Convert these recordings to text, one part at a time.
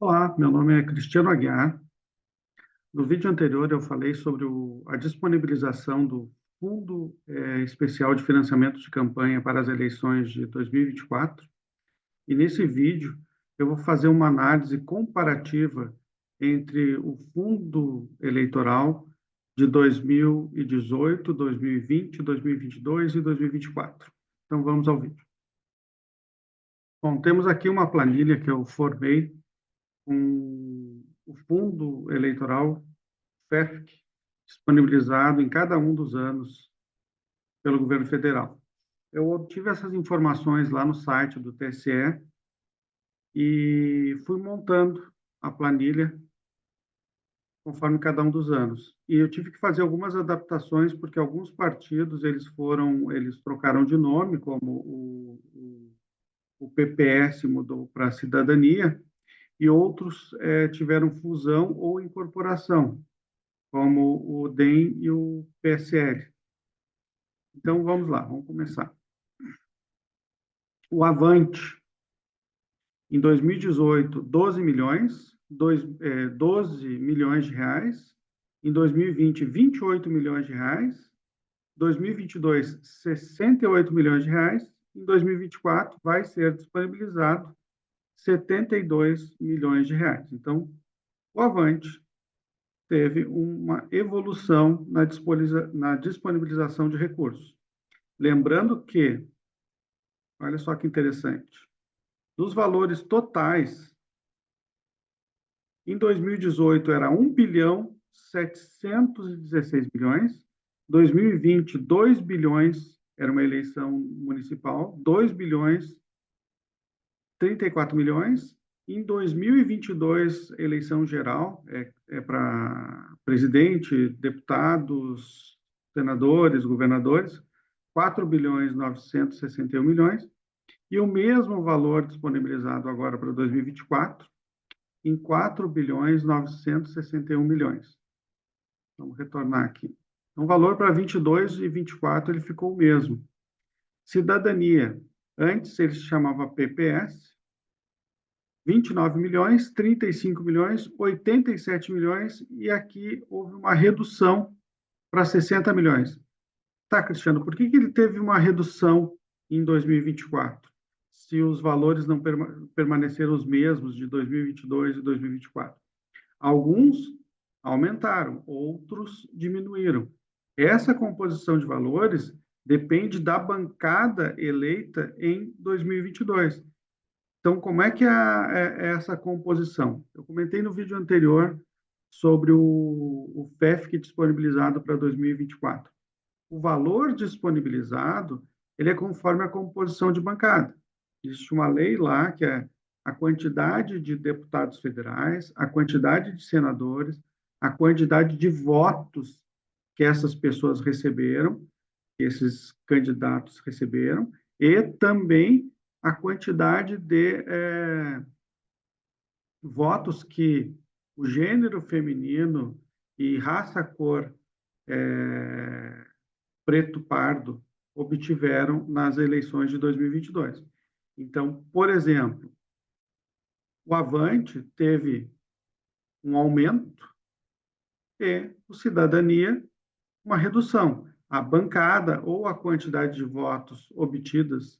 Olá, meu nome é Cristiano Aguiar. No vídeo anterior eu falei sobre a disponibilização do Fundo Especial de Financiamento de Campanha para as eleições de 2024. E nesse vídeo eu vou fazer uma análise comparativa entre o fundo eleitoral de 2018, 2020, 2022 e 2024. Então vamos ao vídeo. Bom, temos aqui uma planilha que eu formei com o fundo eleitoral FEFC disponibilizado em cada um dos anos pelo governo federal. Eu obtive essas informações lá no site do TSE e fui montando a planilha conforme cada um dos anos. E eu tive que fazer algumas adaptações porque alguns partidos eles trocaram de nome, como o PPS mudou para Cidadania e outros tiveram fusão ou incorporação, como o DEM e o PSL. Então, vamos lá, vamos começar. O Avante, em 2018, 12 milhões, 12 milhões de reais. Em 2020, 28 milhões de reais. 2022, 68 milhões de reais. Em 2024, vai ser disponibilizado 72 milhões de reais. Então, o Avante teve uma evolução na disponibilização de recursos. Lembrando que, olha só que interessante, dos valores totais, em 2018 era 1 bilhão 716 milhões, 2020, 2 bilhões, era uma eleição municipal, 2 bilhões 34 milhões, em 2022, eleição geral, para presidente, deputados, senadores, governadores, 4 bilhões 961 milhões, e o mesmo valor disponibilizado agora para 2024, em 4 bilhões 961 milhões. Vamos retornar aqui. Então, o valor para 22 e 24 ele ficou o mesmo. Cidadania, antes ele se chamava PPS, 29 milhões, 35 milhões, 87 milhões, e aqui houve uma redução para 60 milhões. Tá, Cristiano, por que ele teve uma redução em 2024, se os valores não permaneceram os mesmos de 2022 e 2024? Alguns aumentaram, outros diminuíram. Essa composição de valores depende da bancada eleita em 2022. Então, como é que é essa composição? Eu comentei no vídeo anterior sobre o FEFC disponibilizado para 2024. O valor disponibilizado, ele é conforme a composição de bancada. Existe uma lei lá que é a quantidade de deputados federais, a quantidade de senadores, a quantidade de votos que essas pessoas receberam, que esses candidatos receberam, e também a quantidade de votos que o gênero feminino e raça-cor preto-pardo obtiveram nas eleições de 2022. Então, por exemplo, o Avante teve um aumento e o Cidadania uma redução. A bancada ou a quantidade de votos obtidas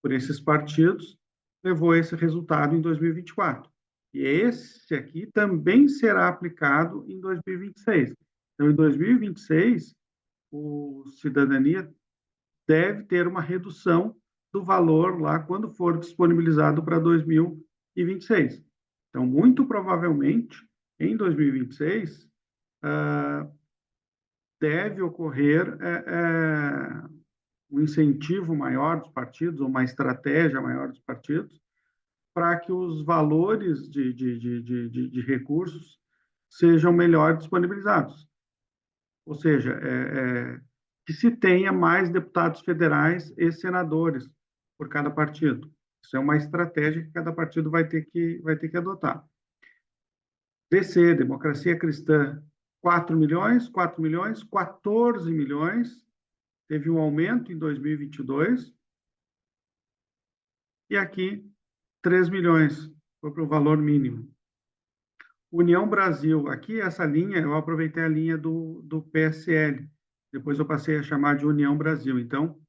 por esses partidos levou a esse resultado em 2024. E esse aqui também será aplicado em 2026. Então, em 2026, o Cidadania deve ter uma redução do valor lá quando for disponibilizado para 2026. Então, muito provavelmente, em 2026, deve ocorrer um incentivo maior dos partidos, ou uma estratégia maior dos partidos, para que os valores de recursos sejam melhor disponibilizados. Ou seja, que se tenha mais deputados federais e senadores por cada partido. Isso é uma estratégia que cada partido vai ter que adotar. DC, Democracia Cristã, 4 milhões, 4 milhões, 14 milhões, teve um aumento em 2022, e aqui 3 milhões, foi para o valor mínimo. União Brasil, aqui essa linha, eu aproveitei a linha do PSL, depois eu passei a chamar de União Brasil. Então,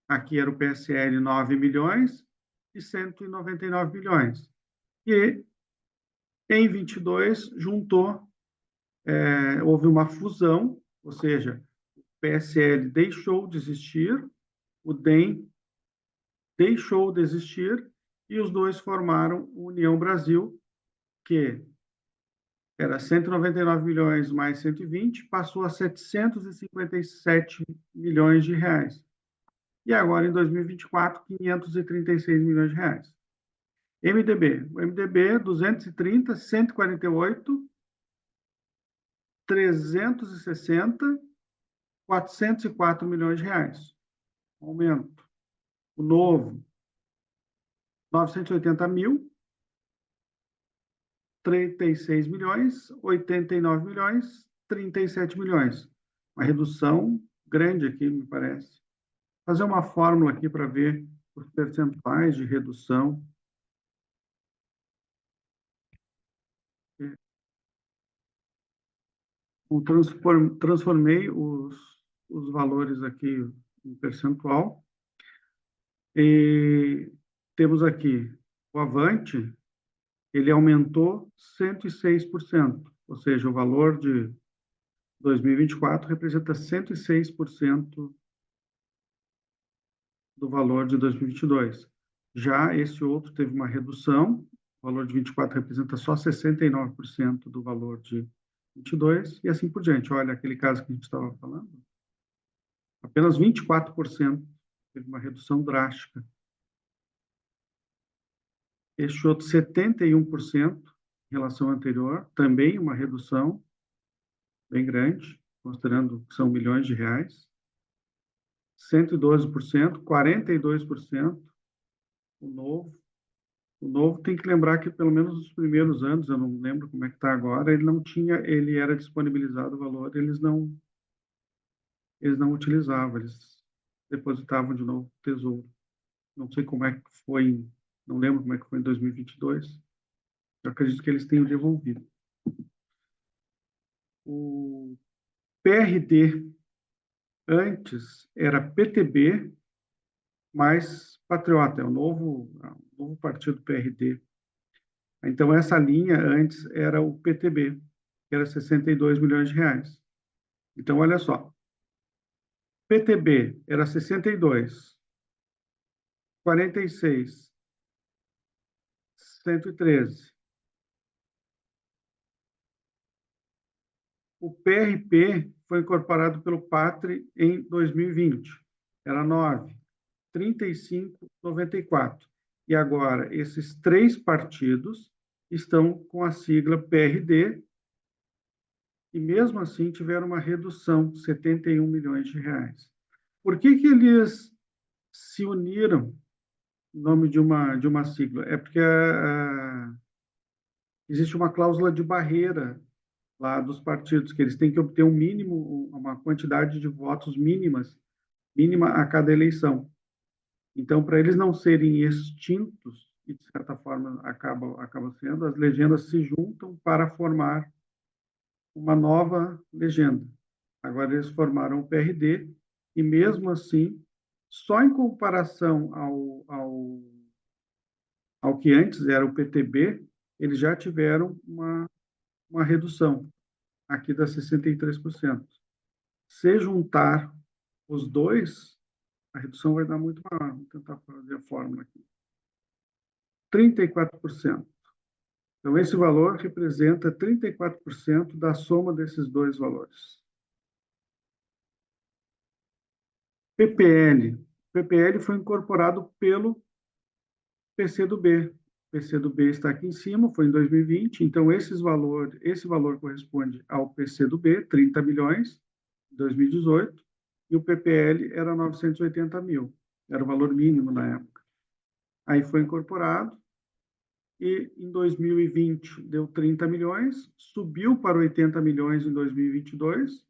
aqui era o PSL 9 milhões e 199 milhões. E em 22 juntou, houve uma fusão, ou seja, o PSL deixou de existir, o DEM deixou de existir e os dois formaram União Brasil, que era 199 milhões mais 120, passou a 757 milhões de reais. E agora, em 2024, 536 milhões de reais. MDB. O MDB, 230, 148, 360, 404 milhões de reais. Aumento. O Novo, 980 mil, 36 milhões, 89 milhões, 37 milhões. Uma redução grande aqui, me parece. Fazer uma fórmula aqui para ver os percentuais de redução. Transformei os valores aqui em percentual. E temos aqui o Avante, ele aumentou 106%, ou seja, o valor de 2024 representa 106% do valor de 2022. Já esse outro teve uma redução, o valor de 24 representa só 69% do valor de 22, e assim por diante. Olha, aquele caso que a gente estava falando, apenas 24% teve uma redução drástica. Este outro 71% em relação ao anterior, também uma redução bem grande, considerando que são milhões de reais. 112%, 42% o novo. O novo tem que lembrar que pelo menos nos primeiros anos, eu não lembro como é que está agora, ele não tinha, ele era disponibilizado o valor, eles não utilizavam, eles depositavam de novo no Tesouro. Não sei como é que foi, não lembro como é que foi em 2022. Eu acredito que eles tenham devolvido. O PRD antes era PTB mais Patriota, é o novo partido PRD. Então, essa linha antes era o PTB, que era 62 milhões de reais. Então, olha só. PTB era 62, 46, 113. O PRP foi incorporado pelo Patri em 2020. Era 9, 35, 94. E agora, esses três partidos estão com a sigla PRD e, mesmo assim, tiveram uma redução de 71 milhões de reais. Por que eles se uniram em nome de uma sigla? É porque existe uma cláusula de barreira lá dos partidos, que eles têm que obter um mínimo, uma quantidade de votos mínima a cada eleição. Então, para eles não serem extintos, e de certa forma acaba sendo, as legendas se juntam para formar uma nova legenda. Agora eles formaram o PRD, e mesmo assim, só em comparação ao que antes era o PTB, eles já tiveram uma redução, aqui dá 63%. Se juntar os dois, a redução vai dar muito maior. Vou tentar fazer a fórmula aqui. 34%. Então, esse valor representa 34% da soma desses dois valores. PPL. PPL foi incorporado pelo PCdoB. O PCdoB está aqui em cima, foi em 2020, então esse valor corresponde ao PCdoB, 30 milhões, em 2018, e o PPL era 980 mil, era o valor mínimo na época. Aí foi incorporado, e em 2020 deu 30 milhões, subiu para 80 milhões em 2022,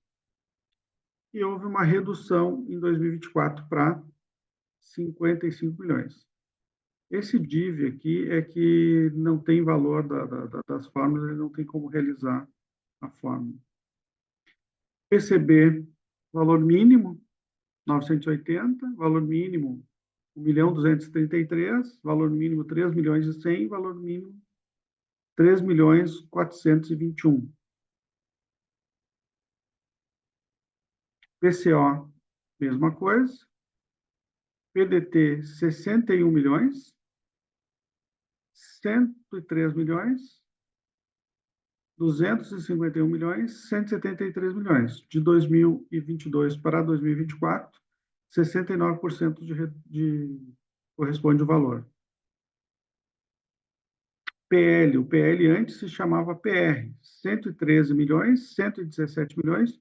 e houve uma redução em 2024 para 55 milhões. Esse div aqui é que não tem valor das fórmulas, ele não tem como realizar a fórmula. PCB, valor mínimo, 980, valor mínimo 1.233.000, valor mínimo 3.100.000, valor mínimo 3.421. PCO, mesma coisa. PDT, 61 milhões, 103 milhões, 251 milhões, 173 milhões. De 2022 para 2024, 69% corresponde o valor. PL, o PL antes se chamava PR, 113 milhões, 117 milhões,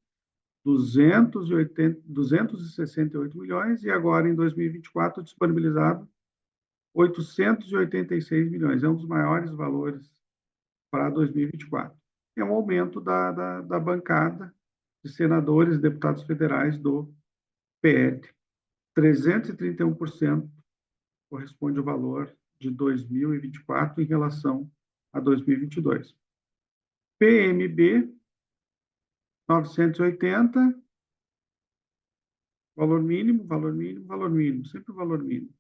268 milhões, e agora, em 2024, disponibilizado 886 milhões. É um dos maiores valores para 2024. É um aumento da bancada de senadores e deputados federais do PL. 331% corresponde ao valor de 2024 em relação a 2022. PMB, 980, valor mínimo, valor mínimo, valor mínimo, sempre o valor mínimo.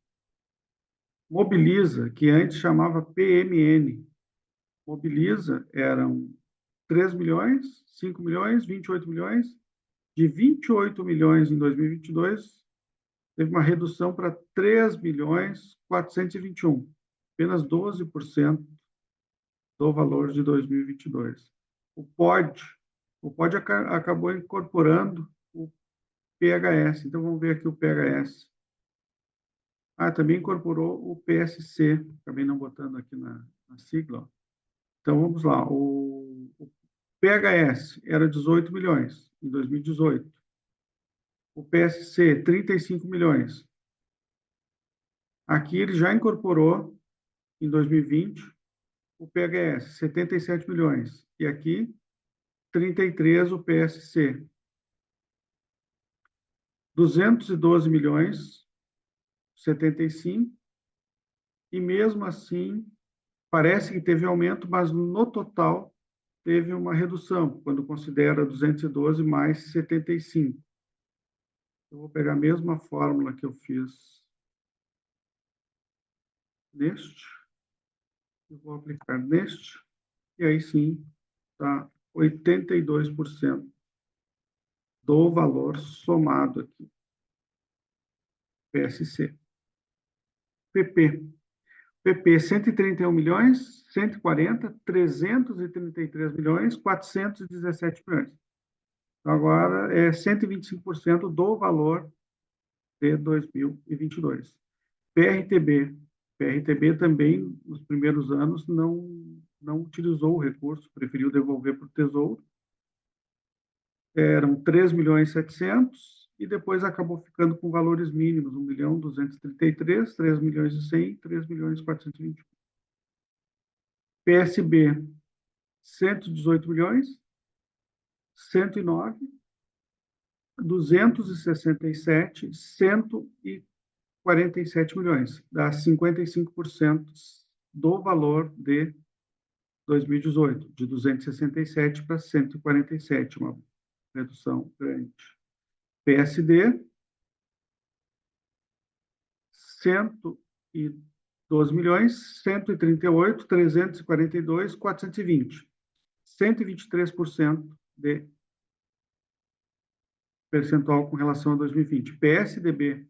Mobiliza, que antes chamava PMN. Mobiliza eram 3 milhões, 5 milhões, 28 milhões. De 28 milhões em 2022, teve uma redução para 3 milhões 421, apenas 12% do valor de 2022. O POD acabou incorporando o PHS. Então, vamos ver aqui o PHS. Também incorporou o PSC, acabei não botando aqui na sigla. Então, vamos lá. O PHS era 18 milhões em 2018. O PSC, 35 milhões. Aqui ele já incorporou, em 2020, o PHS, 77 milhões. E aqui, 33 o PSC. 212 milhões, 75. E mesmo assim, parece que teve aumento, mas no total teve uma redução, quando considera 212 mais 75. Eu vou pegar a mesma fórmula que eu fiz neste, eu vou aplicar neste, e aí sim, está 82% do valor somado aqui. PSC. PP, 131 milhões, 140, 333 milhões, 417 milhões. Então, agora é 125% do valor de 2022. PRTB também, nos primeiros anos, não utilizou o recurso, preferiu devolver para o Tesouro. Eram 3 milhões e 700, e depois acabou ficando com valores mínimos, 1.233, 3 milhões e 100, 3 milhões e 420. PSB, 118 milhões, 109, 267, 147 milhões, dá 55% do valor de 2018, de 267 para 147, uma redução grande. PSD, 112 milhões, 138, 342, 420. 123% de percentual com relação a 2020. PSDB,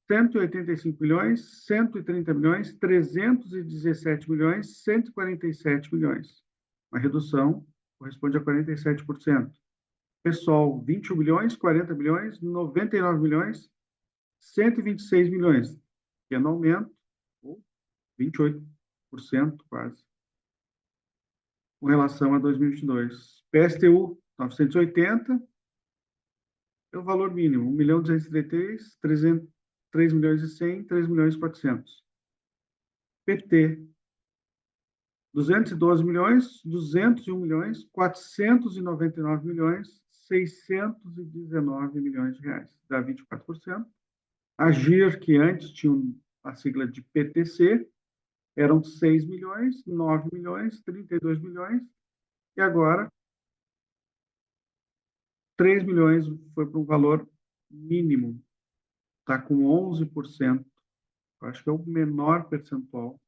185 milhões, 130 milhões, 317 milhões, 147 milhões. Uma redução corresponde a 47%. PSOL, 21 milhões, 40 milhões, 99 milhões, 126 milhões. Pequeno aumento, 28% quase, com relação a 2022. PSTU, 980, é o valor mínimo, 1.233, 3 milhões e 100, 3 milhões e 400. PT, 212 milhões, 201 milhões, 499 milhões, 619 milhões de reais, dá 24%. Agir, que antes tinha a sigla de PTC, eram 6 milhões, 9 milhões, 32 milhões, e agora 3 milhões foi para um valor mínimo, está com 11%, eu acho que é o menor percentual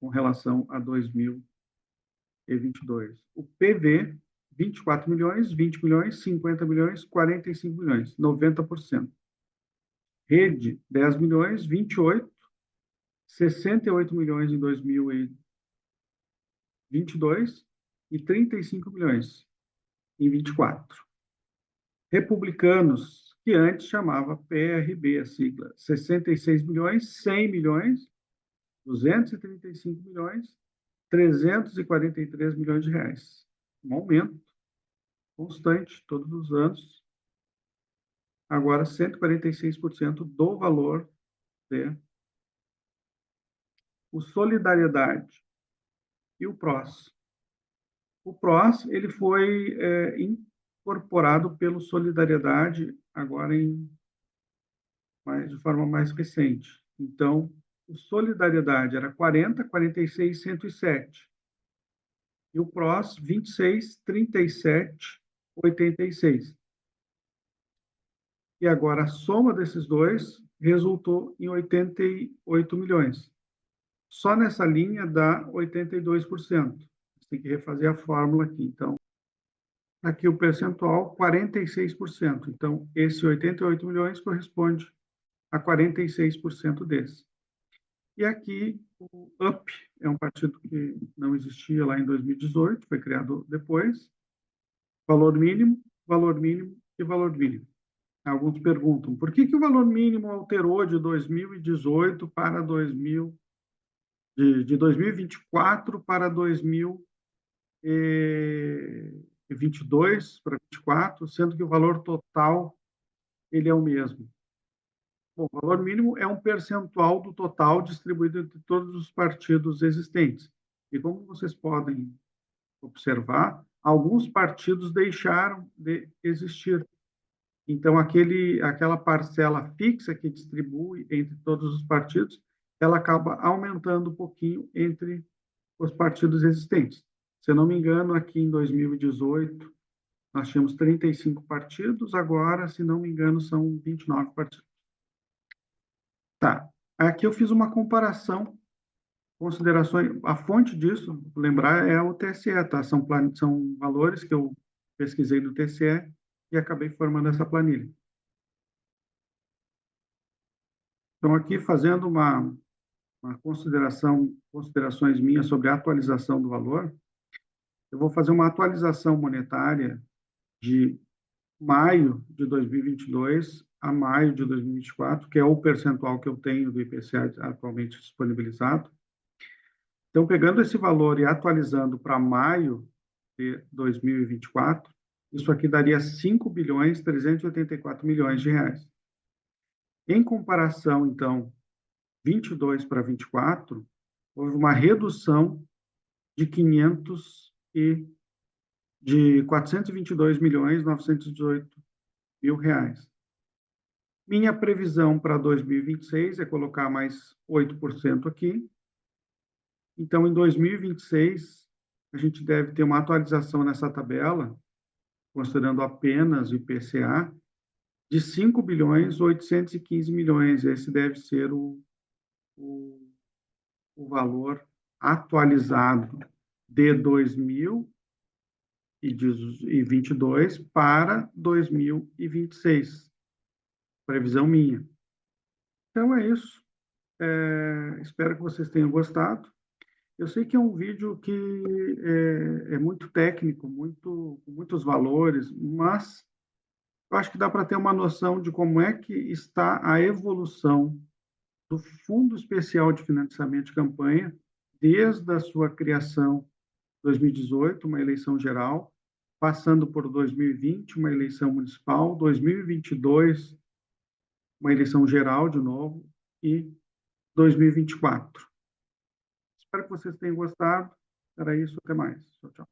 com relação a 2022. O PV, 24 milhões, 20 milhões, 50 milhões, 45 milhões, 90%. Rede, 10 milhões, 28, 68 milhões em 2022 e 35 milhões em 24. Republicanos, que antes chamava PRB, a sigla, 66 milhões, 100 milhões, 235 milhões, 343 milhões de reais. Um aumento constante todos os anos. Agora, 146% do valor de o Solidariedade e o PROS. O PROS ele foi incorporado pelo Solidariedade agora de forma mais recente. Então, o Solidariedade era 40, 46, 107. E o PROS, 26, 37, 86. E agora a soma desses dois resultou em 88 milhões. Só nessa linha dá 82%. Você tem que refazer a fórmula aqui. Então, aqui o percentual, 46%. Então, esse 88 milhões corresponde a 46% desse. E aqui, o UP é um partido que não existia lá em 2018, foi criado depois. Valor mínimo e valor mínimo. Alguns perguntam, por que o valor mínimo alterou de 2018 para 2024 para 2022 para 2024, sendo que o valor total ele é o mesmo? Bom, o valor mínimo é um percentual do total distribuído entre todos os partidos existentes. E como vocês podem observar, alguns partidos deixaram de existir. Então, aquela parcela fixa que distribui entre todos os partidos, ela acaba aumentando um pouquinho entre os partidos existentes. Se eu não me engano, aqui em 2018, nós tínhamos 35 partidos, agora, se não me engano, são 29 partidos. Tá, aqui eu fiz uma comparação, considerações, a fonte disso, lembrar, é o TSE, tá? São valores que eu pesquisei do TSE e acabei formando essa planilha. Então, aqui fazendo uma considerações minhas sobre a atualização do valor, eu vou fazer uma atualização monetária de maio de 2022 a maio de 2024, que é o percentual que eu tenho do IPCA atualmente disponibilizado. Então, pegando esse valor e atualizando para maio de 2024, isso aqui daria 5 bilhões 384 milhões de reais. Em comparação, então, 22 para 24, houve uma redução de 422 milhões 918 mil reais. Minha previsão para 2026 é colocar mais 8% aqui. Então, em 2026, a gente deve ter uma atualização nessa tabela, considerando apenas o IPCA, de 5 bilhões 815 milhões. Esse deve ser o valor atualizado de 2022 para 2026. Previsão minha. Então, é isso. Espero que vocês tenham gostado. Eu sei que é um vídeo que é muito técnico, com muitos valores, mas eu acho que dá para ter uma noção de como é que está a evolução do Fundo Especial de Financiamento de Campanha, desde a sua criação em 2018, uma eleição geral, passando por 2020, uma eleição municipal, 2022, uma eleição geral de novo, e 2024. Espero que vocês tenham gostado. Era isso, até mais. Tchau, tchau.